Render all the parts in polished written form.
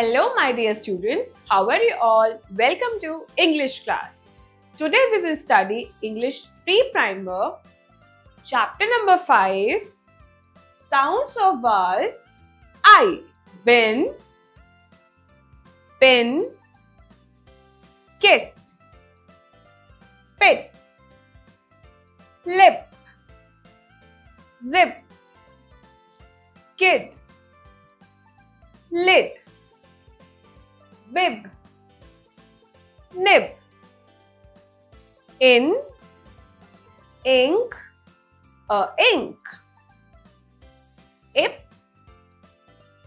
Hello, my dear students. How are you all? Welcome to English class. Today we will study English Pre-Primer, chapter number 5, Sounds of Vowel I. Bin, pin, kit, pit, lip, zip, kid, lid, bib, nib, in, ink, ink, ip,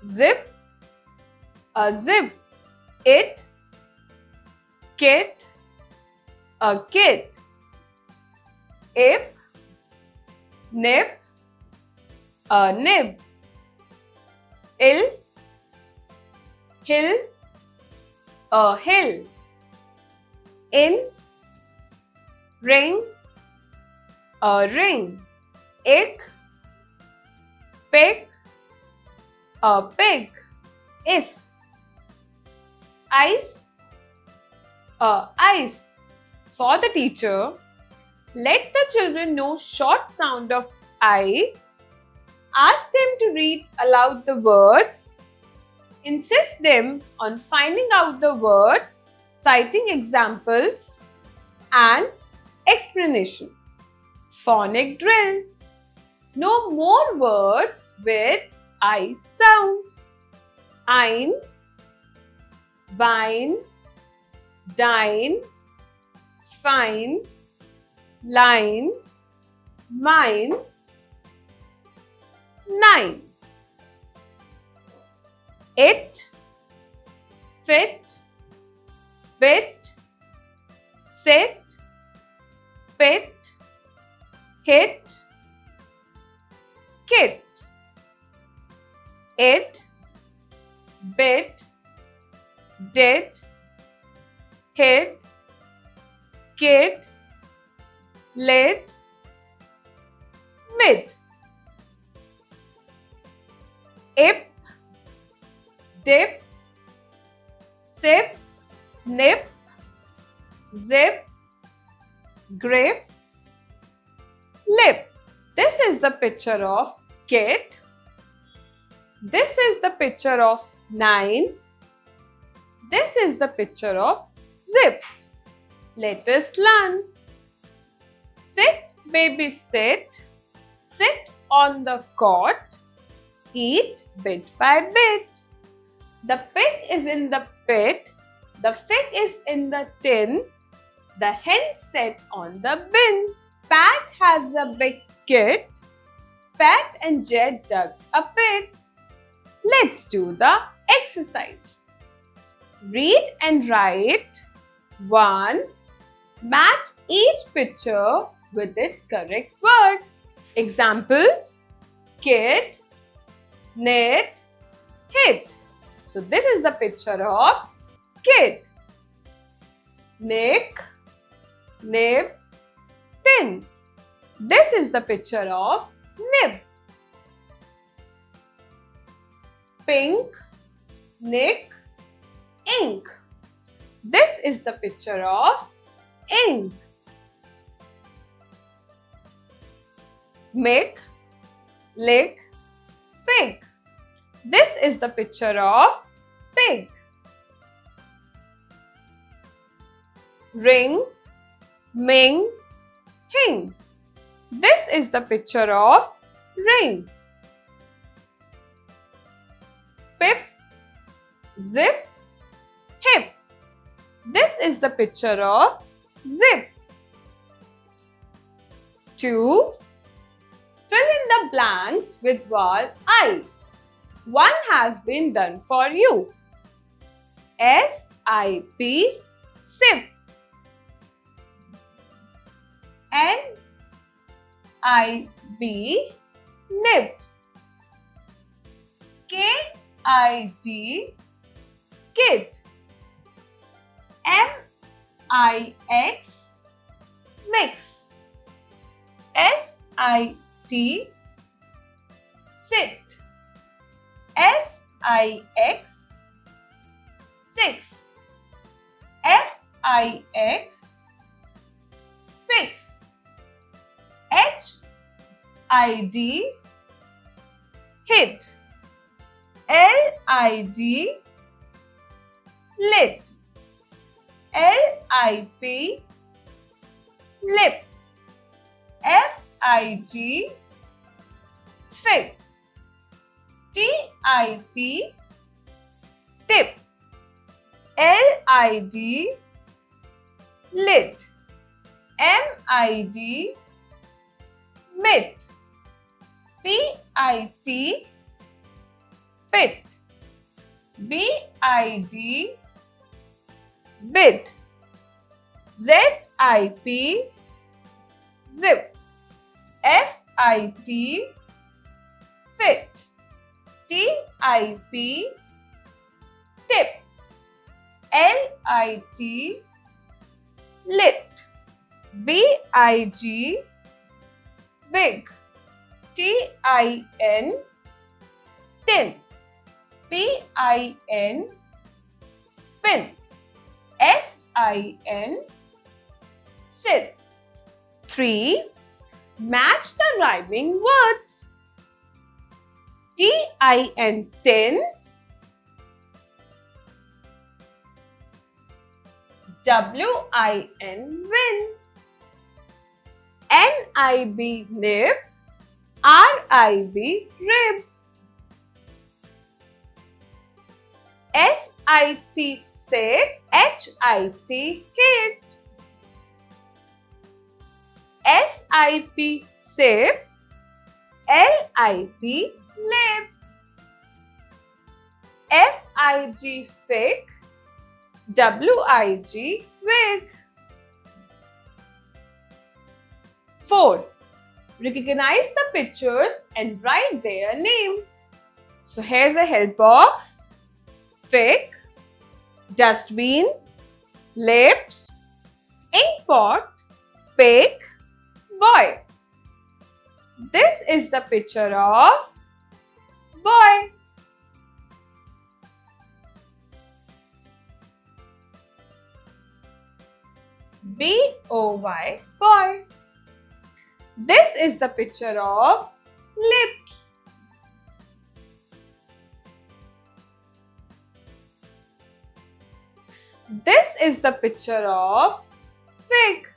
zip, zip, it, kit, kit, ip, nip, nib, ill, hill, hill, in, ring, ring, ick, pick, pig, is, ice, ice. For the teacher, let the children know short sound of I. Ask them to read aloud the words. Insist them on finding out the words, citing examples and explanation. Phonic drill. Know more words with I sound. Ein, bine, dine, fine, line, mine, nine. It, fit, bit, sit, pit, hit, kit. It, bit, did, hit, kid, lid, mid. Ip, dip, sip, nip, zip, grip, lip. This is the picture of kit. This is the picture of 9. This is the picture of zip. Let us learn. Sit, baby, sit. Sit on the cot. Eat bit by bit. The pig is in the pit. The fig is in the tin. The hen sat on the bin. Pat has a big kit. Pat and Jed dug a pit. Let's do the exercise. Read and write. 1. Match each picture with its correct word. Example: kid, knit, hit. So this is the picture of kid. Nick, nib, tin. This is the picture of nib. Pink, nick, ink. This is the picture of ink. Mick, lick, pig. This is the picture of pig. Ring, ming, hing. This is the picture of ring. Pip, zip, hip. This is the picture of zip. 2. Fill in the blanks with vowel I. One has been done for you. S-I-P, sip. N-I-B, nib. K-I-D, kid. M-I-X, mix. S-I-T, sit. S-I-X, Six. F-I-X. Fix. H-I-D. Hid. L-I-D. Lid. L-I-P. Lip. F-I-G. Fig. T-I-P. Tip. L-I-D. Lid. M-I-D. Mit. P-I-T. Pit. B-I-D. Bid. Z-I-P. Zip. F-I-T. Fit. T-I-P. Tip. L-I-T. Lit. B-I-G. Big. T-I-N. Tin. P-I-N. Pin. S-I-N. Sin. 3. Match the rhyming words. T-I-N. Tin. W-I-N. Win. N-I-B. Nib. R-I-B. Rib. S-I-T. Sit. H-I-T. Hit. S-I-P. Sip. L-I-P. Lip. F-I-G. Fig. W-I-G. Wig. 4. Recognize the pictures and write their name. So here's a help box. Fig. Dustbin. Lips. Ink pot. Pig. Boy. This is the picture of boy. B-O-Y. Boy. This is the picture of lips. This is the picture of fig.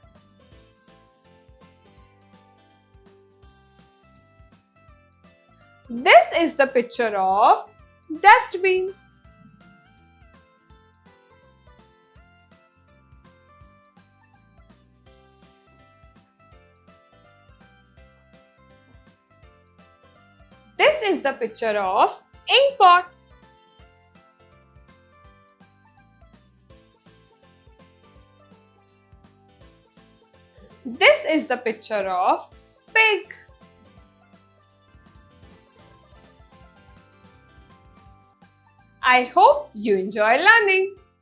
This is the picture of dustbin. This is the picture of ink pot. This is the picture of pig. I hope you enjoy learning.